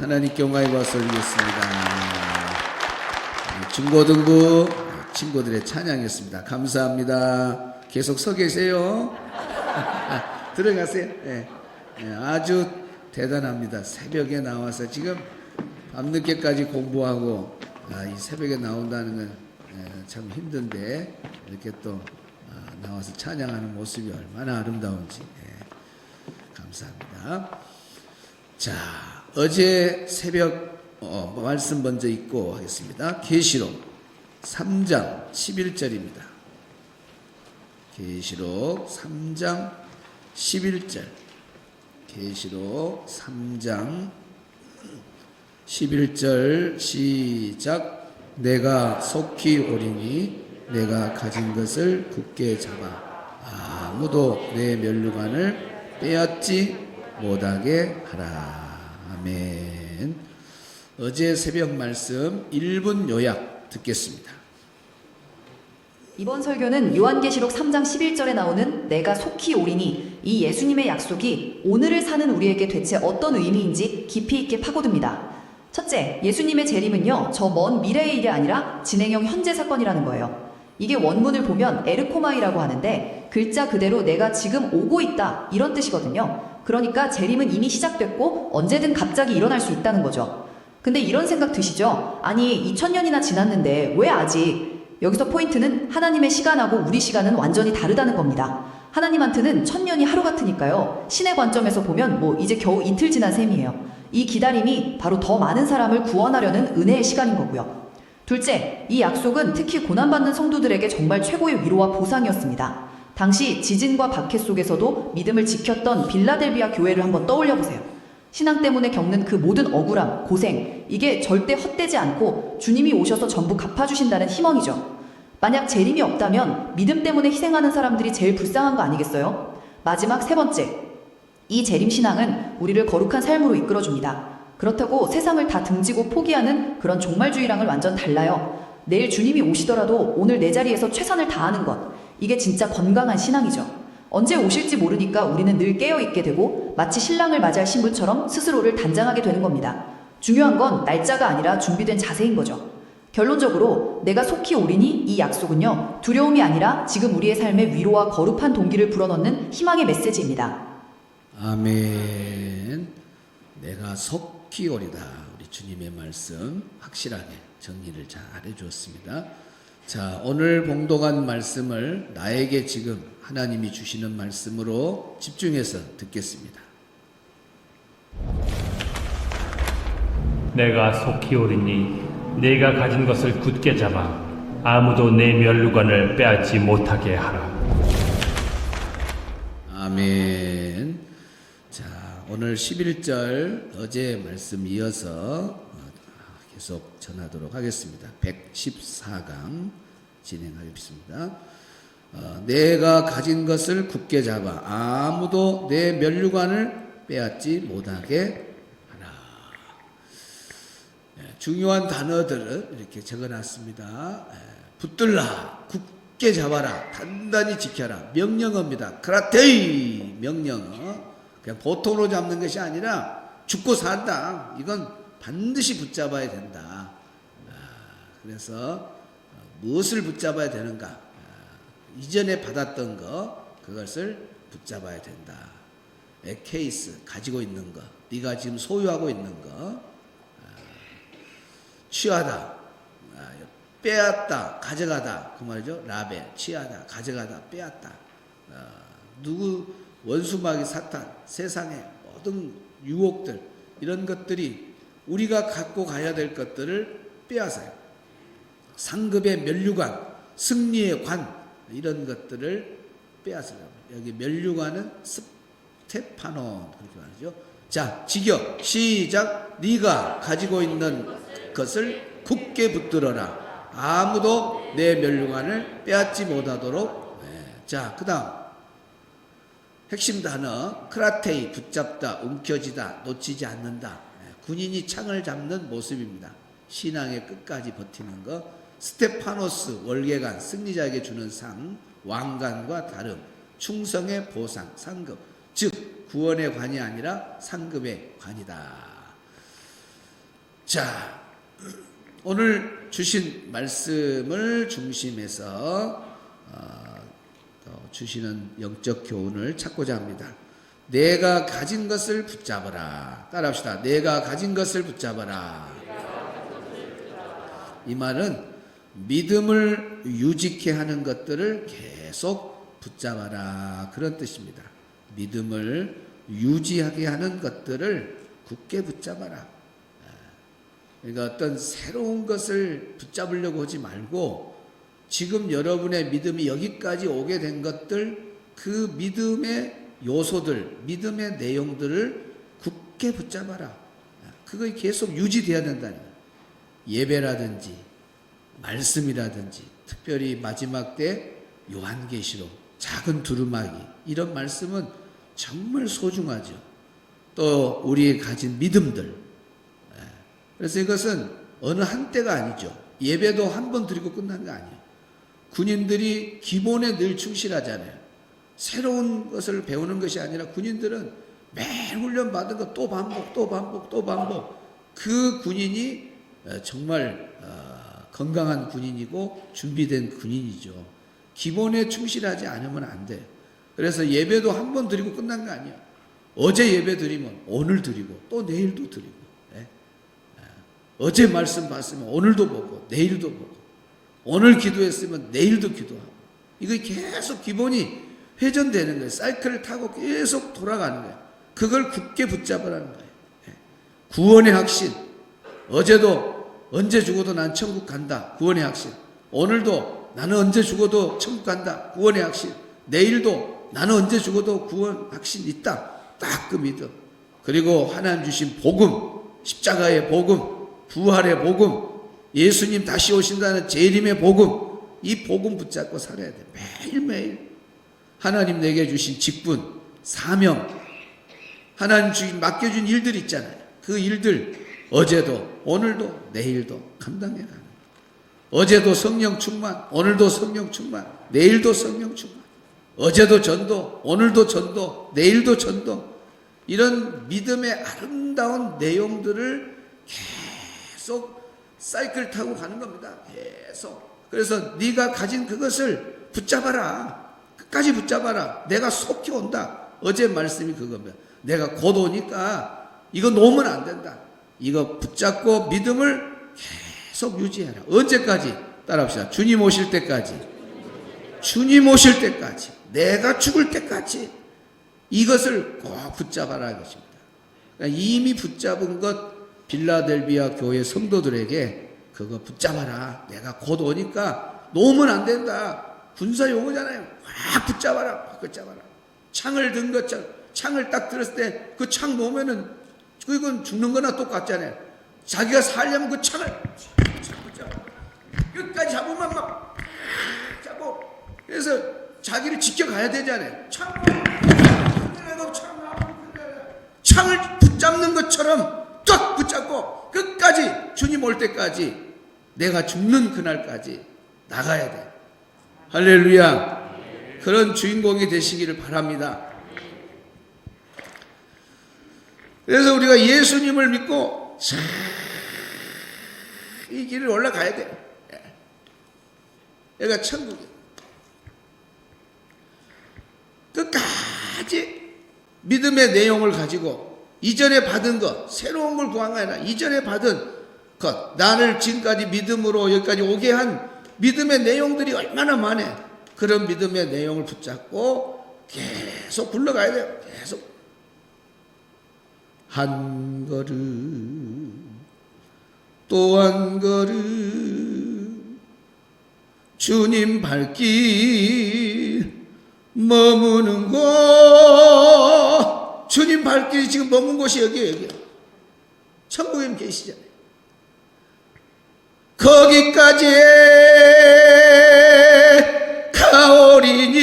하나님께 영광의 박수 올리겠습니다. 중고등부 친구들의 찬양이었습니다. 감사합니다. 계속 서 계세요. 들어가세요. 네. 네, 아주 대단합니다. 새벽에 나와서 지금 밤늦게까지 공부하고 이 새벽에 나온다는 건 참 힘든데 이렇게 또 나와서 찬양하는 모습이 얼마나 아름다운지 감사합니다. 자, 어제 새벽 말씀 먼저 읽고 하겠습니다. 계시록 3장 11절입니다. 계시록 3장 11절. 계시록 3장 11절 시작. 내가 속히 오리니 내가 가진 것을 굳게 잡아 아무도 내 면류관을 빼앗지 못하게 하라. 아멘. 어제 새벽 말씀 1분 요약 듣겠습니다. 이번 설교는 요한계시록 3장 11절에 나오는 내가 속히 오리니 이 예수님의 약속이 오늘을 사는 우리에게 대체 어떤 의미인지 깊이 있게 파고듭니다. 첫째, 예수님의 재림은요, 저 먼 미래의 일이 아니라 진행형 현재 사건이라는 거예요. 이게 원문을 보면 에르코마이라고 하는데 글자 그대로 내가 지금 오고 있다 이런 뜻이거든요. 그러니까 재림은 이미 시작됐고 언제든 갑자기 일어날 수 있다는 거죠. 근데 이런 생각 드시죠? 아니 2000년이나 지났는데 왜 아직? 여기서 포인트는 하나님의 시간하고 우리 시간은 완전히 다르다는 겁니다. 하나님한테는 1000년이 하루 같으니까요. 신의 관점에서 보면 이제 겨우 이틀 지난 셈이에요. 이 기다림이 바로 더 많은 사람을 구원하려는 은혜의 시간인 거고요. 둘째, 이 약속은 특히 고난받는 성도들에게 정말 최고의 위로와 보상이었습니다. 당시 지진과 박해 속에서도 믿음을 지켰던 빌라델비아 교회를 한번 떠올려 보세요. 신앙 때문에 겪는 그 모든 억울함, 고생, 이게 절대 헛되지 않고 주님이 오셔서 전부 갚아주신다는 희망이죠. 만약 재림이 없다면 믿음 때문에 희생하는 사람들이 제일 불쌍한 거 아니겠어요? 마지막 세 번째, 이 재림신앙은 우리를 거룩한 삶으로 이끌어줍니다. 그렇다고 세상을 다 등지고 포기하는 그런 종말주의랑은 완전 달라요. 내일 주님이 오시더라도 오늘 내 자리에서 최선을 다하는 것, 이게 진짜 건강한 신앙이죠. 언제 오실지 모르니까 우리는 늘 깨어있게 되고 마치 신랑을 맞이할 신부처럼 스스로를 단장하게 되는 겁니다. 중요한 건 날짜가 아니라 준비된 자세인 거죠. 결론적으로 내가 속히 오리니 이 약속은요, 두려움이 아니라 지금 우리의 삶에 위로와 거룩한 동기를 불어넣는 희망의 메시지입니다. 아멘. 내가 속히 오리다. 우리 주님의 말씀 확실하게 정리를 잘 해주었습니다. 자, 오늘 봉독한 말씀을 나에게 지금 하나님이 주시는 말씀으로 집중해서 듣겠습니다. 내가 속히 오리니 내가 가진 것을 굳게 잡아 아무도 내 면류관을 빼앗지 못하게 하라. 아멘. 자, 오늘 11절 어제 말씀 이어서 계속 전하도록 하겠습니다. 114강 진행하겠습니다. 내가 가진 것을 굳게 잡아 아무도 내 면류관을 빼앗지 못하게 하라. 중요한 단어들을 이렇게 적어놨습니다. 붙들라, 굳게 잡아라, 단단히 지켜라. 명령어입니다. 크라테이 명령어. 그냥 보통으로 잡는 것이 아니라 죽고 산다. 이건 반드시 붙잡아야 된다. 그래서 무엇을 붙잡아야 되는가? 이전에 받았던 거, 그것을 붙잡아야 된다. 케이스, 가지고 있는 거, 네가 지금 소유하고 있는 거, 취하다, 빼앗다, 가져가다, 그 말이죠. 라벨, 취하다, 가져가다, 빼앗다. 누구 원수마귀 사탄, 세상의 모든 유혹들, 이런 것들이 우리가 갖고 가야 될 것들을 빼앗아요. 상급의 면류관, 승리의 관, 이런 것들을 빼앗으려고. 여기 면류관은 스테파논, 그렇게 말하죠. 자, 직역, 시작. 네가 가지고 있는 것을 굳게 붙들어라. 아무도 내 면류관을 빼앗지 못하도록. 자, 그 다음 핵심 단어 크라테이, 붙잡다, 움켜쥐다, 놓치지 않는다. 군인이 창을 잡는 모습입니다. 신앙의 끝까지 버티는 것. 스테파노스, 월계관, 승리자에게 주는 상, 왕관과 다름, 충성의 보상, 상급. 즉 구원의 관이 아니라 상급의 관이다. 자, 오늘 주신 말씀을 중심해서 주시는 영적 교훈을 찾고자 합니다. 내가 가진 것을 붙잡아라. 따라합시다. 내가 가진 것을 붙잡아라. 이 말은 믿음을 유지케 하는 것들을 계속 붙잡아라. 그런 뜻입니다. 믿음을 유지하게 하는 것들을 굳게 붙잡아라. 그러니까 어떤 새로운 것을 붙잡으려고 하지 말고 지금 여러분의 믿음이 여기까지 오게 된 것들, 그 믿음의 요소들, 믿음의 내용들을 굳게 붙잡아라. 그거 계속 유지돼야 된다는 거예요. 예배라든지 말씀이라든지 특별히 마지막 때 요한계시록, 작은 두루마기, 이런 말씀은 정말 소중하죠. 또 우리 가진 믿음들. 그래서 이것은 어느 한때가 아니죠. 예배도 한 번 드리고 끝난 거 아니에요. 군인들이 기본에 늘 충실하잖아요. 새로운 것을 배우는 것이 아니라 군인들은 매일 훈련 받은 거 또 반복, 또 반복, 또 반복. 그 군인이 정말 건강한 군인이고 준비된 군인이죠. 기본에 충실하지 않으면 안 돼요. 그래서 예배도 한 번 드리고 끝난 거 아니에요. 어제 예배 드리면 오늘 드리고 또 내일도 드리고, 어제 말씀 봤으면 오늘도 보고 내일도 보고, 오늘 기도했으면 내일도 기도하고, 이거 계속 기본이 회전되는 거예요. 사이클을 타고 계속 돌아가는 거예요. 그걸 굳게 붙잡으라는 거예요. 구원의 확신. 어제도 언제 죽어도 난 천국 간다. 구원의 확신. 오늘도 나는 언제 죽어도 천국 간다. 구원의 확신. 내일도 나는 언제 죽어도 구원 확신 있다. 딱 그 믿음. 그리고 하나님 주신 복음, 십자가의 복음, 부활의 복음, 예수님 다시 오신다는 재림의 복음, 이 복음 붙잡고 살아야 돼. 매일매일. 하나님 내게 주신 직분, 사명, 하나님 맡겨준 일들 있잖아요. 그 일들 어제도 오늘도 내일도 감당해 가는. 어제도 성령 충만, 오늘도 성령 충만, 내일도 성령 충만. 어제도 전도, 오늘도 전도, 내일도 전도. 이런 믿음의 아름다운 내용들을 계속 사이클 타고 가는 겁니다. 계속. 그래서 네가 가진 그것을 붙잡아라. 끝까지 붙잡아라. 내가 속히 온다. 어제 말씀이 그겁니다. 내가 곧 오니까 이거 놓으면 안 된다. 이거 붙잡고 믿음을 계속 유지해라. 언제까지? 따라합시다. 주님 오실 때까지. 주님 오실 때까지. 내가 죽을 때까지. 이것을 꼭 붙잡아라 이것입니다. 그러니까 이미 붙잡은 것 빌라델비아 교회 성도들에게 그거 붙잡아라. 내가 곧 오니까 놓으면 안 된다. 군사 용어잖아요. 꽉 붙잡아라. 꽉 붙잡아라. 창을 든 것처럼 창을 딱 들었을 때 그 창 놓으면은 그건 죽는 거나 똑같잖아요. 자기가 살려면 그 창을 붙잡아. 끝까지 잡으면 막 잡고. 그래서 자기를 지켜가야 되잖아요. 창을 붙잡는 것처럼 딱 붙잡고 끝까지 주님 올 때까지 내가 죽는 그날까지 나가야 돼. 할렐루야. 그런 주인공이 되시기를 바랍니다. 그래서 우리가 예수님을 믿고 이 길을 올라가야 돼. 여기가 천국이에요. 끝까지 믿음의 내용을 가지고 이전에 받은 것, 새로운 걸 구한 게 아니라 이전에 받은 것, 나를 지금까지 믿음으로 여기까지 오게 한 믿음의 내용들이 얼마나 많아. 그런 믿음의 내용을 붙잡고 계속 굴러가야 돼요. 계속. 한 걸음 또 한 걸음 주님 발길 머무는 곳. 주님 발길이 지금 머문 곳이 여기에요. 여기. 천국에 계시잖아요. 거기까지 가오리니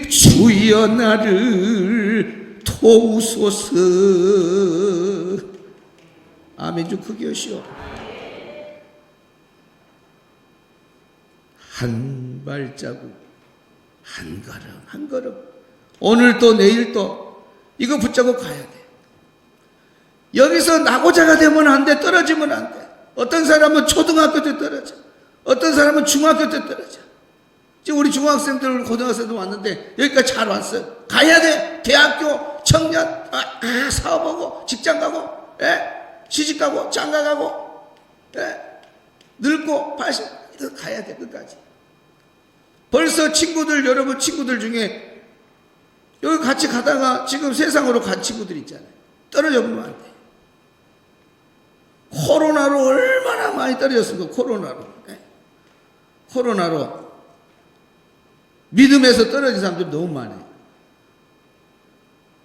주여 나를 도우소서. 아멘. 좀 크게 하시오. 한 발자국, 한 걸음, 한 걸음. 오늘 또 내일 또 이거 붙잡고 가야 돼. 여기서 낙오자가 되면 안 돼. 떨어지면 안 돼. 어떤 사람은 초등학교 때 떨어져. 어떤 사람은 중학교 때 떨어져. 지금 우리 중학생들, 고등학생들 왔는데 여기까지 잘 왔어요. 가야 돼. 대학교, 청년, 사업하고, 직장 가고, 시집 가고, 장가 가고, 늙고, 80, 가야 돼. 끝까지. 벌써 친구들, 여러분 친구들 중에 여기 같이 가다가 지금 세상으로 간 친구들 있잖아요. 떨어져 보면 안 돼. 코로나로 얼마나 많이 떨어졌습니까? 코로나로 믿음에서 떨어진 사람들이 너무 많아요.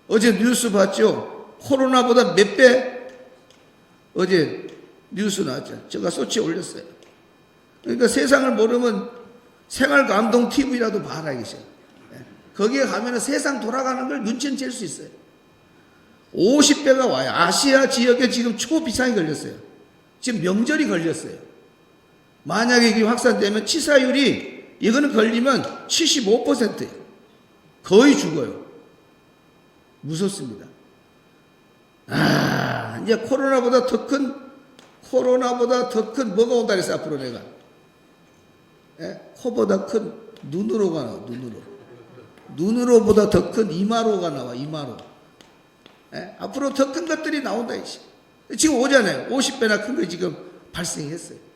어제 뉴스 봤죠? 코로나보다 몇 배? 어제 뉴스 나왔죠. 제가 소치에 올렸어요. 그러니까 세상을 모르면 생활감동 TV라도 봐라 이것이요. 거기에 가면 세상 돌아가는 걸 눈치는 챌 수 있어요. 50배가 와요. 아시아 지역에 지금 초비상이 걸렸어요. 지금 명절이 걸렸어요. 만약에 이게 확산되면 치사율이 이거는 걸리면 75%예요. 거의 죽어요. 무섭습니다. 이제 코로나보다 더 큰 뭐가 온다 그랬어 앞으로 내가. 코보다 큰 눈으로가 나와. 눈으로보다 더 큰 이마로가 나와. 이마로. 앞으로 더 큰 것들이 나온다 이씨. 지금 오잖아요. 50배나 큰 거 지금 발생했어요.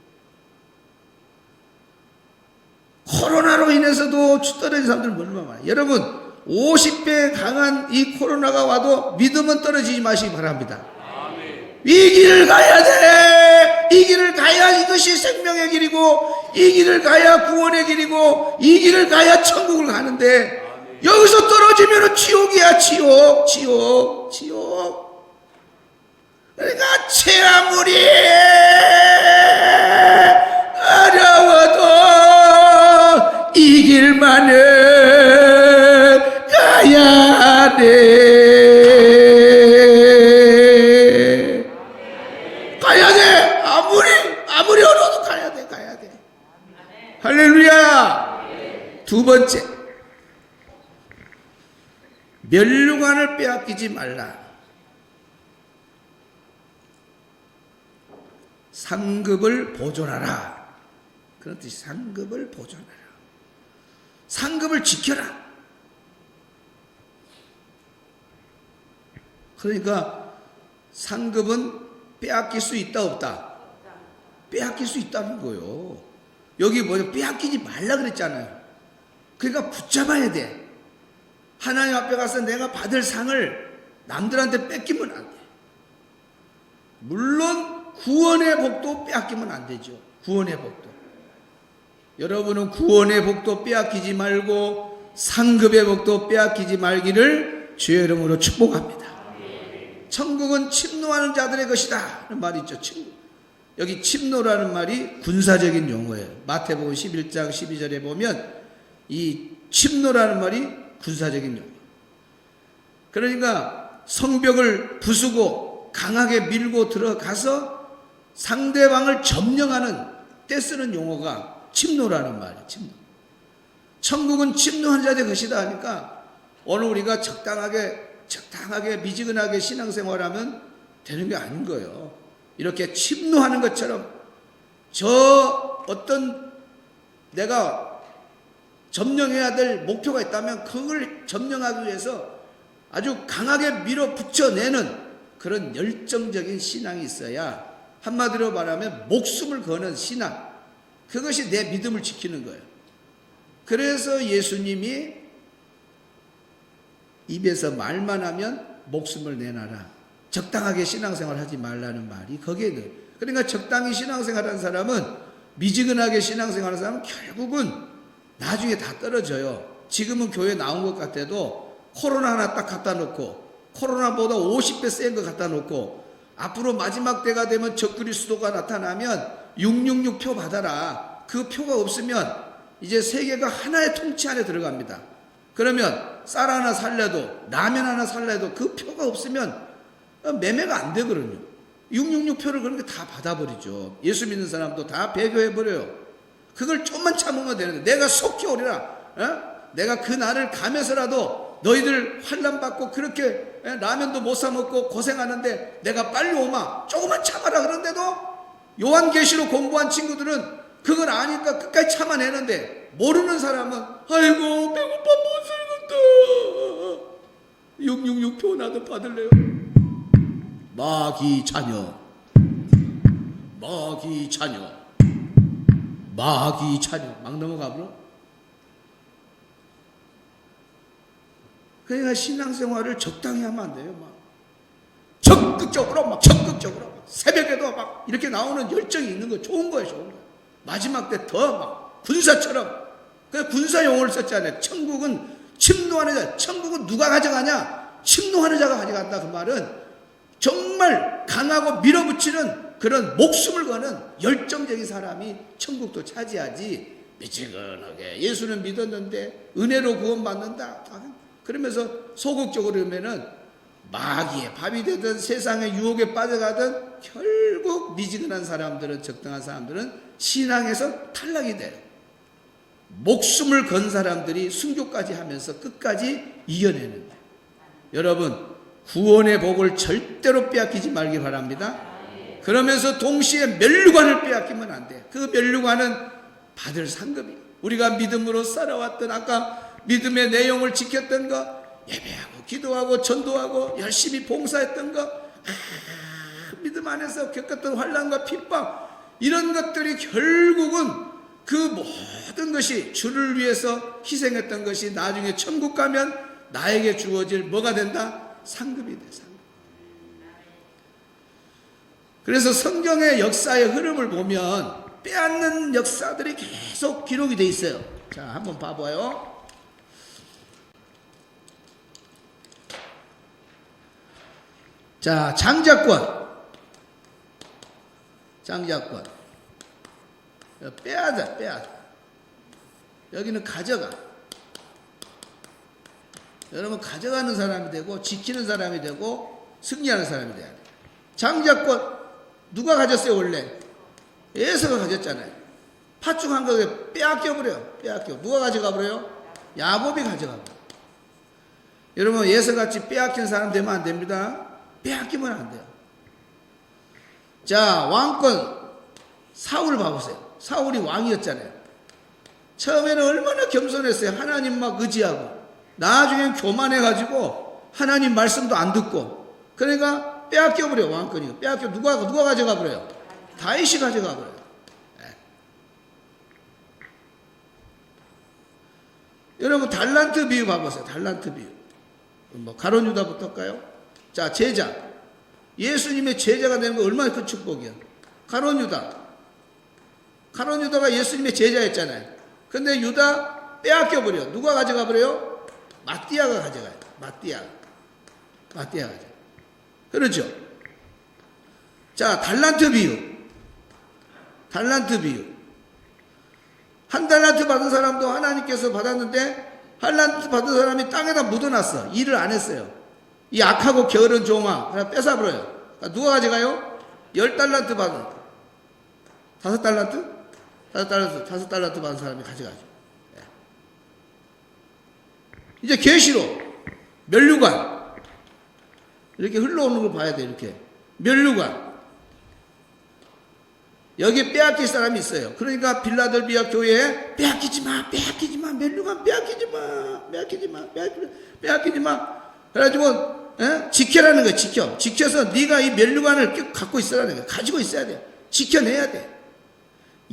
코로나로 인해서도 떨어진 사람들 얼마나 많아요. 여러분 50배 강한 이 코로나가 와도 믿음은 떨어지지 마시기 바랍니다. 이 길을 가야 돼. 이 길을 가야 이것이 생명의 길이고, 이 길을 가야 구원의 길이고, 이 길을 가야 천국을 가는데 여기서 떨어지면 지옥이야. 지옥. 그러니까 채 아무리 어려워도 이 길만은 가야 돼. 가야 돼. 아무리 어려워도 가야 돼. 할렐루야. 두 번째, 멸류관을 빼앗기지 말라. 상급을 보존하라. 그런 뜻이 상급을 보존하라. 상급을 지켜라. 그러니까 상급은 빼앗길 수 있다 없다? 빼앗길 수 있다는 거예요. 여기 뭐냐, 빼앗기지 말라 그랬잖아요. 그러니까 붙잡아야 돼. 하나님 앞에 가서 내가 받을 상을 남들한테 뺏기면 안 돼. 물론 구원의 복도 빼앗기면 안 되죠. 구원의 복도. 여러분은 구원의 복도 빼앗기지 말고 상급의 복도 빼앗기지 말기를 주의 이름으로 축복합니다. 천국은 침노하는 자들의 것이다 라는 말이 있죠. 여기 침노라는 말이 군사적인 용어예요. 마태복음 11장 12절에 보면 이 침노라는 말이 군사적인 용어. 그러니까 성벽을 부수고 강하게 밀고 들어가서 상대방을 점령하는 때 쓰는 용어가 침노라는 말이에요. 침노. 천국은 침노한 자들의 것이다 하니까 오늘 우리가 적당하게 미지근하게 신앙생활하면 되는 게 아닌 거예요. 이렇게 침노하는 것처럼 저 어떤 내가 점령해야 될 목표가 있다면 그걸 점령하기 위해서 아주 강하게 밀어붙여내는 그런 열정적인 신앙이 있어야, 한마디로 말하면 목숨을 거는 신앙, 그것이 내 믿음을 지키는 거예요. 그래서 예수님이 입에서 말만 하면 목숨을 내놔라, 적당하게 신앙생활 하지 말라는 말이 거기에 넣어요. 그러니까 적당히 신앙생활하는 사람은, 미지근하게 신앙생활하는 사람은 결국은 나중에 다 떨어져요. 지금은 교회 나온 것 같아도 코로나 하나 딱 갖다 놓고, 코로나보다 50배 센 거 갖다 놓고, 앞으로 마지막 때가 되면 적그리스도가 나타나면 666 표 받아라. 그 표가 없으면 이제 세계가 하나의 통치 안에 들어갑니다. 그러면 쌀 하나 살려도, 라면 하나 살려도 그 표가 없으면 매매가 안 되거든요. 666 표를 그렇게 다 받아버리죠. 예수 믿는 사람도 다 배교해버려요. 그걸 좀만 참으면 되는데, 내가 속히 오리라. 내가 그 날을 가면서라도 너희들 환난 받고 그렇게 라면도 못 사 먹고 고생하는데 내가 빨리 오마 조금만 참아라 그런데도 요한계시록 공부한 친구들은 그걸 아니까 끝까지 참아내는데 모르는 사람은 아이고 배고파 못 살겠다 666표 나도 받을래요. 마귀 자녀 마귀 자녀 마귀 자녀 막 넘어가 버려. 그러니까 신앙생활을 적당히 하면 안 돼요. 막 적극적으로 막 새벽에도 막 이렇게 나오는 열정이 있는 거 좋은 거예요. 좋은 거. 마지막 때 더 막 군사처럼 그 군사 용어를 썼잖아요. 천국은 침노하는 자. 천국은 누가 가져가냐? 침노하는 자가 가져간다. 그 말은 정말 강하고 밀어붙이는 그런 목숨을 거는 열정적인 사람이 천국도 차지하지. 미지근하게 예수는 믿었는데 은혜로 구원받는다. 그러면서 소극적으로 하면은 마귀의 밥이 되든 세상의 유혹에 빠져가든 결국 미지근한 사람들은 적당한 사람들은 신앙에서 탈락이 돼요. 목숨을 건 사람들이 순교까지 하면서 끝까지 이겨내는 거예요. 여러분 구원의 복을 절대로 빼앗기지 말기 바랍니다. 그러면서 동시에 면류관을 빼앗기면 안 돼. 그 면류관은 받을 상급이에요. 우리가 믿음으로 살아왔던 아까 믿음의 내용을 지켰던 거 예배하고 기도하고 전도하고 열심히 봉사했던 거 믿음 안에서 겪었던 환난과 핍박 이런 것들이 결국은 그 모든 것이 주를 위해서 희생했던 것이 나중에 천국 가면 나에게 주어질 뭐가 된다? 상급이 돼. 상급. 그래서 성경의 역사의 흐름을 보면 빼앗는 역사들이 계속 기록이 돼 있어요. 자, 한번 봐봐요. 자, 장자권. 빼앗아. 여기는 가져가. 여러분 가져가는 사람이 되고 지키는 사람이 되고 승리하는 사람이 돼야 돼. 장자권 누가 가졌어요 원래? 에서가 가졌잖아요. 파충한 거 빼앗겨버려요. 누가 가져가 버려요? 야곱이 가져가 버려요. 여러분 예서같이 빼앗긴 사람 되면 안 됩니다. 빼앗기면 안 돼요. 자, 왕권 사울 봐보세요. 사울이 왕이었잖아요. 처음에는 얼마나 겸손했어요. 하나님 막 의지하고. 나중엔 교만해가지고 하나님 말씀도 안 듣고. 그러니까 빼앗겨버려 왕권이. 누가 가져가 버려요? 다윗이 가져가 버려요. 네. 여러분 달란트 비유 봐보세요. 달란트 비유. 뭐 가론 유다부터 할까요? 자, 제자. 예수님의 제자가 되는 거 얼마나 큰 축복이야. 가론 유다가 예수님의 제자였잖아요. 근데 유다 빼앗겨버려. 누가 가져가 버려요? 마띠아가 가져가요. 마띠아가 가져가요. 그렇죠? 자, 달란트 비유. 한 달란트 받은 사람도 하나님께서 받았는데 달란트 받은 사람이 땅에다 묻어놨어. 일을 안 했어요. 이 악하고 게으른 종아 그냥 뺏어버려요. 누가 가져가요? 10달란트 받은 5달란트 받은 사람이 가져가죠. 이제 계시록 면류관 이렇게 흘러오는 걸 봐야 돼. 이렇게 면류관 여기 빼앗길 사람이 있어요. 그러니까 빌라델비아 교회에 빼앗기지 마 면류관 빼앗기지 마 그래가지고 지켜라는 거야. 지켜서 네가 이 면류관을 갖고 있으라는 거야. 가지고 있어야 돼. 지켜내야 돼.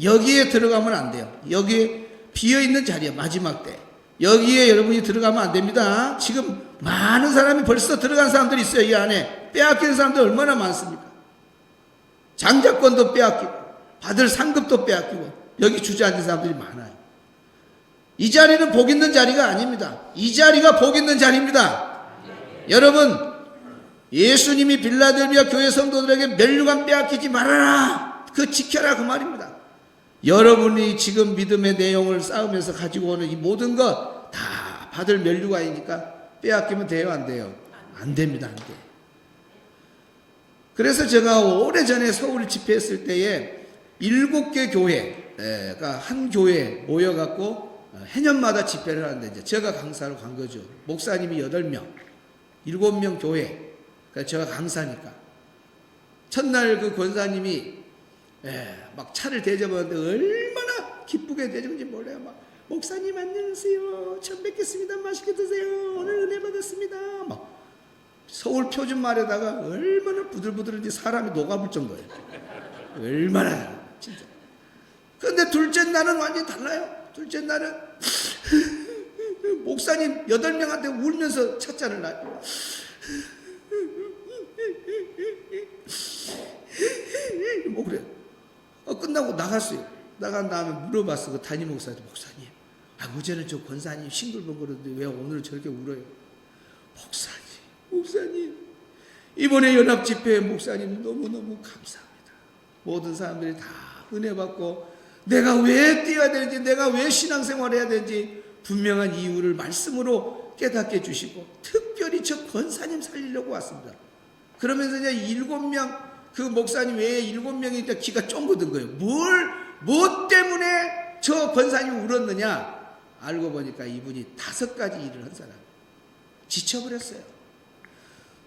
여기에 들어가면 안 돼요. 여기에 비어있는 자리야. 마지막 때 여기에 여러분이 들어가면 안 됩니다. 지금 많은 사람이 벌써 들어간 사람들이 있어요. 이 안에 빼앗기는 사람들 얼마나 많습니까? 장자권도 빼앗기고 받을 상급도 빼앗기고 여기 주저앉은 사람들이 많아요. 이 자리는 복 있는 자리가 아닙니다. 이 자리가 복 있는 자리입니다. 여러분 예수님이 빌라델비아 교회 성도들에게 면류관 빼앗기지 말아라. 그 지켜라 그 말입니다. 여러분이 지금 믿음의 내용을 쌓으면서 가지고 오는 이 모든 것 다 받을 면류관이니까 빼앗기면 돼요 안 돼요? 안 됩니다. 안 돼. 그래서 제가 오래전에 서울 집회했을 때에 7개 교회가 한 교회에 모여갖고 해년마다 집회를 하는데 이제 제가 강사로 간 거죠. 목사님이 8명, 7명 교회. 그러니까 제가 강사니까. 첫날 그 권사님이 막 차를 대접하는데 얼마나 기쁘게 대접인지 몰라요. 막 목사님 안녕하세요. 처음 뵙겠습니다. 맛있게 드세요. 오늘 은혜 받았습니다. 막 서울 표준말에다가 얼마나 부들부들한지 사람이 녹아볼 정도예요. 얼마나 진짜. 그런데 둘째 날은 완전히 달라요. 둘째 날은 목사님 8명한테 울면서 찻잔을 놔요. 뭐 그래요. 끝나고 나갔어요. 나간 다음에 물어봤어. 그 담임 목사한테, 목사님, 어제는 저 권사님 싱글벙글했는데 왜 오늘은 저렇게 울어요? 목사님, 이번에 연합 집회에 목사님 너무너무 감사합니다. 모든 사람들이 다 은혜 받고 내가 왜 뛰어야 되는지, 내가 왜 신앙생활 해야 되는지 분명한 이유를 말씀으로 깨닫게 해주시고, 특별히 저 권사님 살리려고 왔습니다. 그러면서 이제 7명, 그 목사님 외에 7명이 이제 기가 쫑긋든 거예요. 뭐 때문에 저 권사님이 울었느냐? 알고 보니까 이분이 5가지 일을 한 사람. 지쳐버렸어요.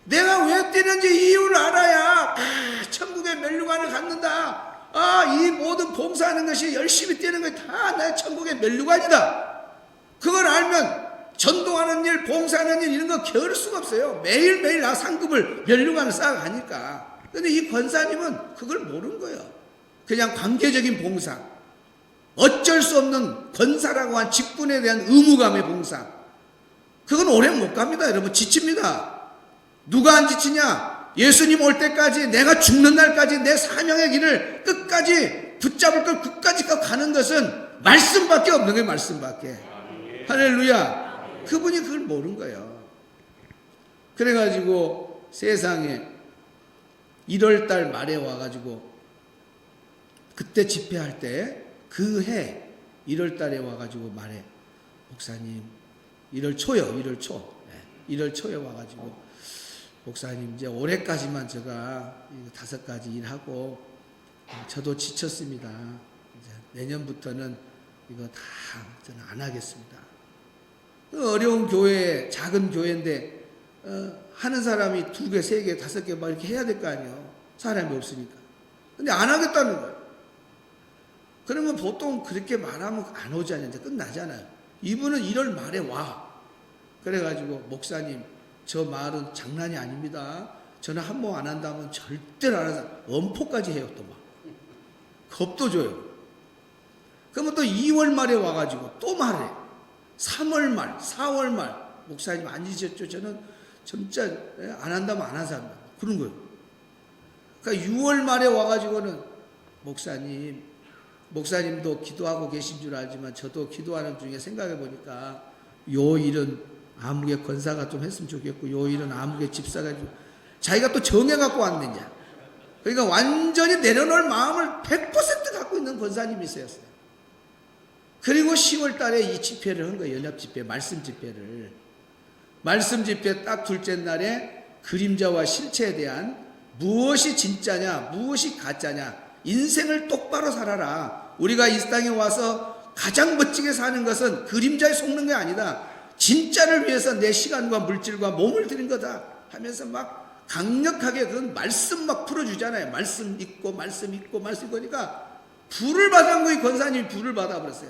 내가 왜 뛰는지 이유를 알아야 천국의 멸류관을 갖는다. 이 모든 봉사하는 것이, 열심히 뛰는 것이 다 나의 천국의 멸류관이다. 그걸 알면 전도하는 일, 봉사하는 일 이런 거 게으를 수가 없어요. 매일매일 상급을, 멸류관을 쌓아가니까. 근데 이 권사님은 그걸 모르는 거예요. 그냥 관계적인 봉사, 어쩔 수 없는 권사라고 한 직분에 대한 의무감의 봉사, 그건 오래 못 갑니다. 여러분, 지칩니다. 누가 안 지치냐? 예수님 올 때까지, 내가 죽는 날까지 내 사명의 길을 끝까지 붙잡을 걸 끝까지 가는 것은 말씀밖에 없는 거예요. 말씀밖에. 할렐루야. 그분이 그걸 모르는 거예요. 그래가지고 세상에 1월달 말에 와가지고, 그때 집회할 때 그 해 1월달에 와가지고 말해, 목사님 1월 초요. 1월 초. 1월 초에 와가지고, 목사님 이제 올해까지만 제가 5가지 일하고 저도 지쳤습니다. 이제 내년부터는 이거 다 저는 안 하겠습니다. 어려운 교회, 작은 교회인데 하는 사람이 2개, 3개, 5개 막 이렇게 해야 될 거 아니에요. 사람이 없으니까. 근데 안 하겠다는 거예요. 그러면 보통 그렇게 말하면 안 오잖아요. 이제 끝나잖아요. 이분은 1월 말에 와. 그래가지고, 목사님, 저 말은 장난이 아닙니다. 저는 한 번 안 한다면 절대로 안 해서 엄포까지 해요. 또 막 겁도 줘요. 그러면 또 2월 말에 와가지고 또 말해. 3월 말, 4월 말, 목사님 안 잊으셨죠? 저는 진짜 안 한다면 안 하사합니다. 그런 거예요. 그러니까 6월 말에 와가지고는, 목사님도 기도하고 계신 줄 알지만 저도 기도하는 중에 생각해 보니까 요 일은 아무개 권사가 좀 했으면 좋겠고, 요 일은 아무개 집사가 좀, 자기가 또 정해갖고 왔느냐. 그러니까 완전히 내려놓을 마음을 100% 갖고 있는 권사님이 있었어요. 그리고 10월 달에 이 집회를 한 거예요. 연합 집회, 말씀 집회를. 말씀 집회 딱 둘째 날에 그림자와 실체에 대한, 무엇이 진짜냐, 무엇이 가짜냐, 인생을 똑바로 살아라. 우리가 이 땅에 와서 가장 멋지게 사는 것은 그림자에 속는 게 아니다. 진짜를 위해서 내 시간과 물질과 몸을 드린 거다 하면서 막 강력하게 그 말씀 막 풀어주잖아요. 말씀 있고 말씀 있고 말씀 있고 하니까 불을 받은 거예요. 권사님이 불을 받아버렸어요.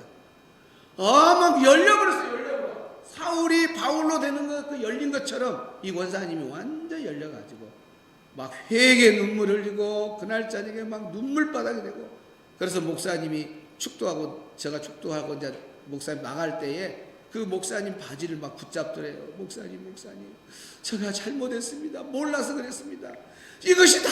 막 열려버렸어요. 열려버려. 사울이 바울로 되는 거, 그 열린 것처럼 이 권사님이 완전 열려가지고 막 회개 눈물 흘리고, 그날 저녁에 막 눈물바닥이 되고. 그래서 목사님이 축도하고, 제가 축도하고 이제 목사님 나갈 때에 그 목사님 바지를 막 붙잡더래요. 목사님, 제가 잘못했습니다. 몰라서 그랬습니다. 이것이 다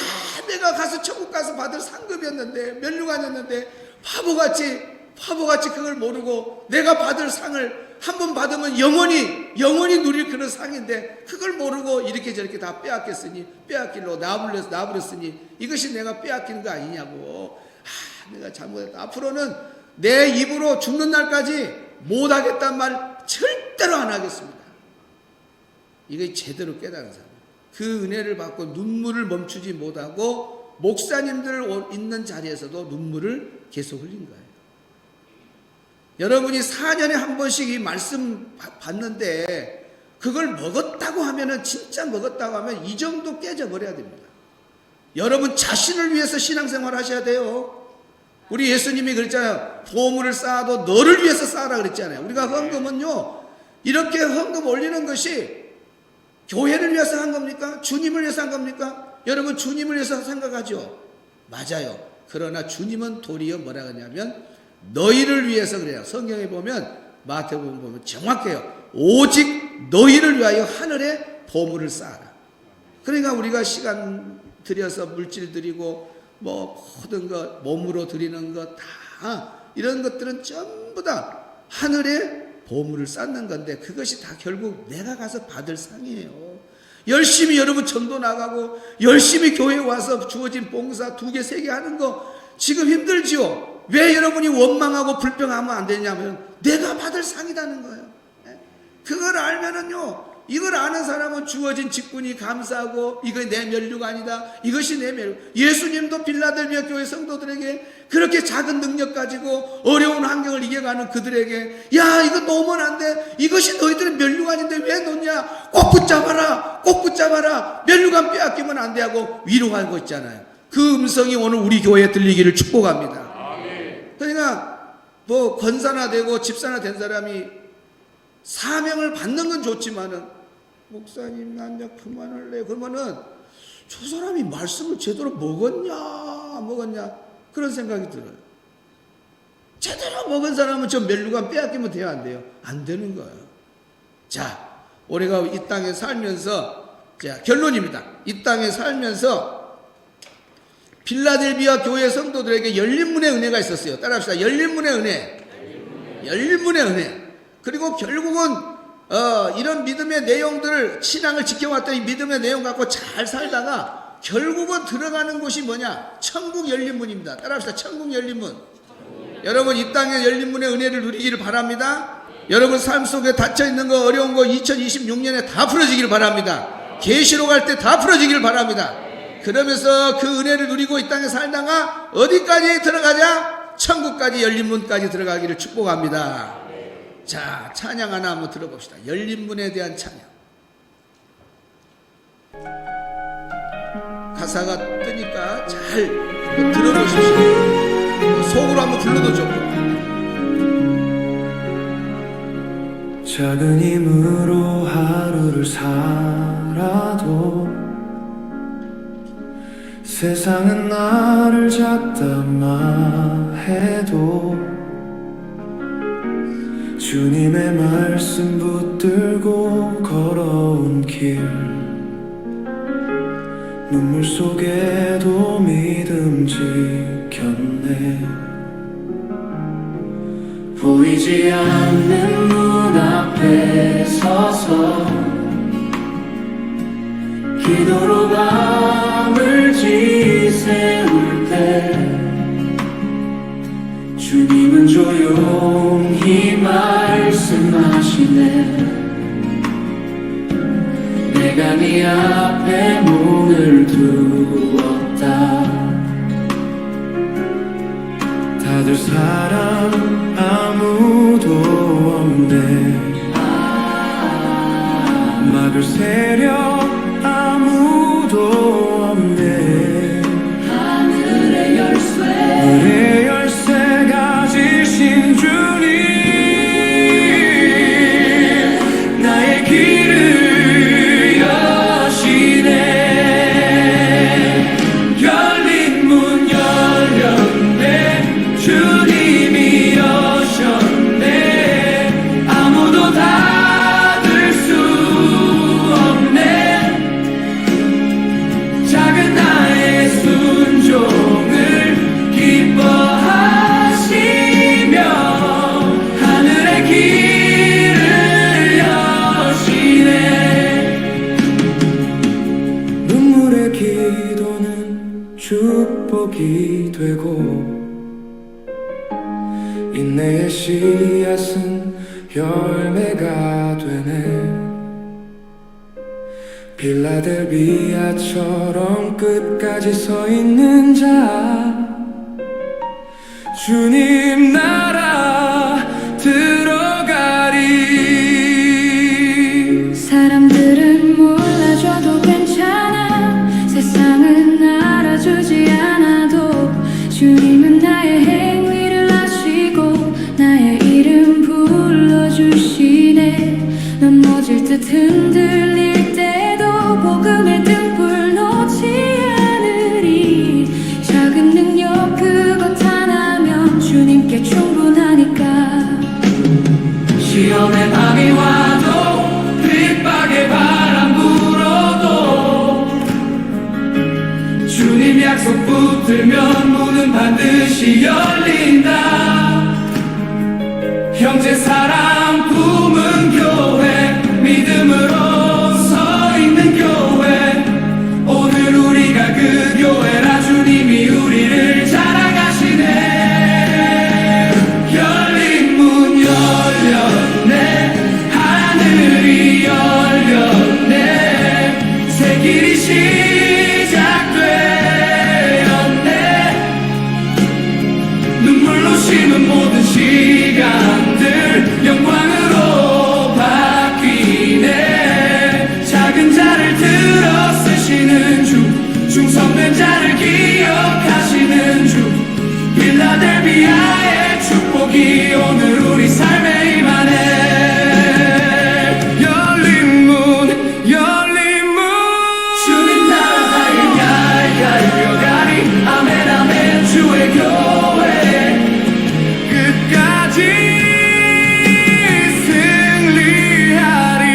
내가 가서 천국 가서 받을 상급이었는데, 멸류관이었는데, 바보같이 그걸 모르고, 내가 받을 상을 한 번 받으면 영원히 누릴 그런 상인데, 그걸 모르고 이렇게 저렇게 다 빼앗겼으니, 빼앗길로 나버렸으니, 이것이 내가 빼앗기는 거 아니냐고. 내가 잘못했다. 앞으로는 내 입으로 죽는 날까지 못하겠단 말 절대로 안 하겠습니다. 이게 제대로 깨달은 사람. 그 은혜를 받고 눈물을 멈추지 못하고, 목사님들 있는 자리에서도 눈물을 계속 흘린 거예요. 여러분이 4년에 한 번씩 이 말씀 받는데 그걸 먹었다고 하면은, 진짜 먹었다고 하면 이 정도 깨져버려야 됩니다. 여러분 자신을 위해서 신앙생활 하셔야 돼요. 우리 예수님이 그랬잖아요. 보물을 쌓아도 너를 위해서 쌓아라 그랬잖아요. 우리가 헌금은요, 이렇게 헌금 올리는 것이 교회를 위해서 한 겁니까? 주님을 위해서 한 겁니까? 여러분 주님을 위해서 생각하죠. 맞아요. 그러나 주님은 도리어 뭐라 하냐면 너희를 위해서 그래요. 성경에 보면, 마태복음 보면 정확해요. 오직 너희를 위하여 하늘에 보물을 쌓아라. 그러니까 우리가 시간 들여서 물질 드리고 모든 것, 몸으로 드리는 것 다, 이런 것들은 전부 다 하늘에 보물을 쌓는 건데, 그것이 다 결국 내가 가서 받을 상이에요. 열심히 여러분 전도 나가고 열심히 교회 와서 주어진 봉사 2개, 3개 하는 거 지금 힘들지요. 왜 여러분이 원망하고 불평하면 안 되냐면 내가 받을 상이라는 거예요. 그걸 알면은요, 이걸 아는 사람은 주어진 직분이 감사하고, 이거 내 면류가 아니다, 이것이 내 면류. 예수님도 빌라델비아 교회 성도들에게 그렇게 작은 능력 가지고 어려운 환경을 이겨가는 그들에게, 야 이거 놓으면 안 돼, 이것이 너희들의 면류가 아닌데 왜 놓냐, 꼭 붙잡아라, 꼭 붙잡아라, 면류관 빼앗기면 안 돼 하고 위로하고 있잖아요. 그 음성이 오늘 우리 교회에 들리기를 축복합니다. 그러니까 뭐 권사나 되고 집사나 된 사람이 사명을 받는 건 좋지만은, 목사님 난 이제 그만할래 그러면은 저 사람이 말씀을 제대로 먹었냐 안 먹었냐 그런 생각이 들어요. 제대로 먹은 사람은 저 멜루관 빼앗기면 돼요 안 돼요? 안 되는 거예요. 자, 우리가 이 땅에 살면서, 자 결론입니다. 이 땅에 살면서 빌라델비아 교회 성도들에게 열린 문의 은혜가 있었어요. 따라합시다. 열린 문의 은혜. 열린 문의 은혜. 그리고 결국은 이런 믿음의 내용들을, 신앙을 지켜왔던 이 믿음의 내용 갖고 잘 살다가 결국은 들어가는 곳이 뭐냐? 천국 열린 문입니다. 따라합시다. 천국 열린 문. 여러분 이 땅에 열린 문의 은혜를 누리기를 바랍니다. 여러분 삶 속에 닫혀있는 거, 어려운 거 2026년에 다 풀어지기를 바랍니다. 계시록 할 때 다 풀어지기를 바랍니다. 그러면서 그 은혜를 누리고 이 땅에 살다가 어디까지 들어가자? 천국까지, 열린 문까지 들어가기를 축복합니다. 자, 찬양 하나 한번 들어봅시다. 열린 문에 대한 찬양. 가사가 뜨니까 잘 들어보십시오. 속으로 한번 불러도 좋고. 작은 힘으로 하루를 살아도 세상은 나를 작다마 해도 주님의 말씀 붙들고 걸어온 길, 눈물 속에도 믿음 지켰네. 보이지 않는 문 앞에 서서 기도로 밤을 지새울 때 주님은 조용히 말씀하시네. 내가 네 앞에 문을 두었다. 다들 사람 아무도 없네. 막을 세력 아무도 없네. 하늘의 열쇠, 하늘의 열쇠 가지신 주님, 나의 길을 여시네. 열린 문 열렸네. 주님이 여셨네. 아무도 닫을 수 없네. 작은 나의 순종을 기뻐하시며 하늘의 길을 여시네. 눈물의 기도는 축복이 되고 인내의 씨앗은 열매가 되네. 빌라델비아처럼 끝까지 서 있는 자, 주님 나라 알려주지 않아도 주님은 나의 행위를 아시고 나의 이름 불러주시네. 넘어질 듯 흔들릴 때도 복음의 등불 놓지 않으리. 작은 능력 그것 하나면 주님께 충분하니까. 시험의 밤이 와도 빗박에 바람 불어도 주님 약속 붙들면 문은 반드시 열린다. 형제 사랑 품은 교회, 믿음으로 서 있는 교회, 오늘 우리가 그 교회라. 주님이 우리를 자랑하시네. 열린 문 열렸네. 하늘이 열렸네. 새 길이 시작되었네. 눈물로 심은 모든 시간들 영광으로 바뀌네. 작은 자를 들어 쓰시는 주, 충성된 자를 기억하시는 주, 필라델비아의 축복이 오늘 우리 삶에 임하네. 열린 문, 열린 문. 주님 나라에 열려가리. 아멘 아멘. 주의 교회 끝까지 승리하리.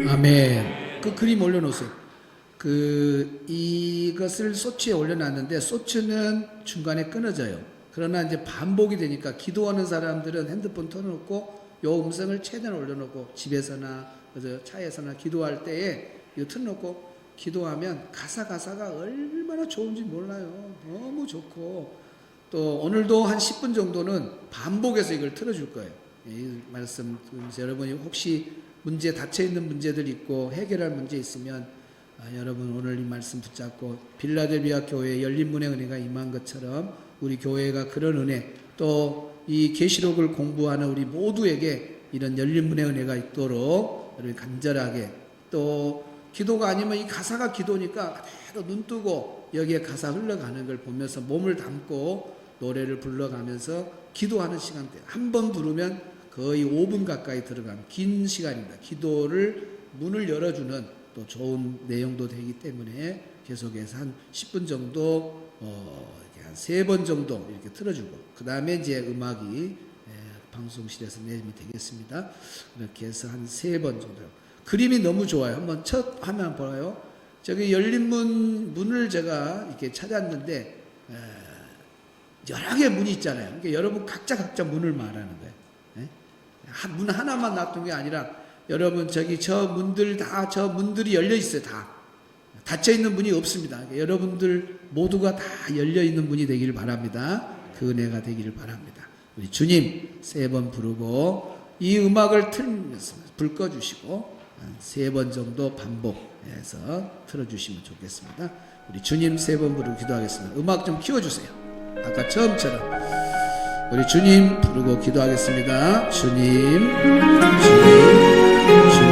아멘. 그 그림 올려놓으세요. 이것을 소치에 올려놨는데 소치는 중간에 끊어져요. 그러나 이제 반복이 되니까 기도하는 사람들은 핸드폰 켜놓고 요 음성을 최대한 올려놓고 집에서나 차에서나 기도할 때에 이거 틀어놓고 기도하면 가사가 얼마나 좋은지 몰라요. 너무 좋고 또 오늘도 한 10분 정도는 반복해서 이걸 틀어줄 거예요. 이 말씀 여러분이 혹시 문제 닫혀있는 문제들 있고 해결할 문제 있으면 여러분 오늘 이 말씀 붙잡고 빌라델비아 교회에 열린 문의 은혜가 임한 것처럼 우리 교회가 그런 은혜, 또 이 계시록을 공부하는 우리 모두에게 이런 열린 문의 은혜가 있도록 여러분 간절하게, 또 기도가 아니면 이 가사가 기도니까 그대로 눈 뜨고 여기에 가사 흘러가는 걸 보면서 몸을 담고 노래를 불러가면서 기도하는 시간대, 한 번 부르면 거의 5분 가까이 들어가는 긴 시간입니다. 기도를 문을 열어주는 또 좋은 내용도 되기 때문에 계속해서 한 10분 정도 이렇게 한 3번 정도 이렇게 틀어주고 그 다음에 이제 음악이 방송실에서 내면 되겠습니다. 이렇게 해서 한 3번 정도. 그림이 너무 좋아요. 한번 첫 화면 보아요. 저기 열린 문을 제가 이렇게 찾았는데 여러 개의 문이 있잖아요. 그러니까 여러분 각자 문을 말하는 거예요. 문 하나만 놔둔 게 아니라 여러분 저기 저 문들이 열려 있어요. 다 닫혀 있는 문이 없습니다. 그러니까 여러분들 모두가 다 열려 있는 문이 되기를 바랍니다. 그 은혜가 되기를 바랍니다. 우리 주님 3번 부르고 이 음악을 틀면서 불 꺼주시고 한 3번 정도 반복해서 틀어주시면 좋겠습니다. 우리 주님 3번 부르고 기도하겠습니다. 음악 좀 키워주세요. 아까 처음처럼 우리 주님 부르고 기도하겠습니다. 주님, 주님, 주님.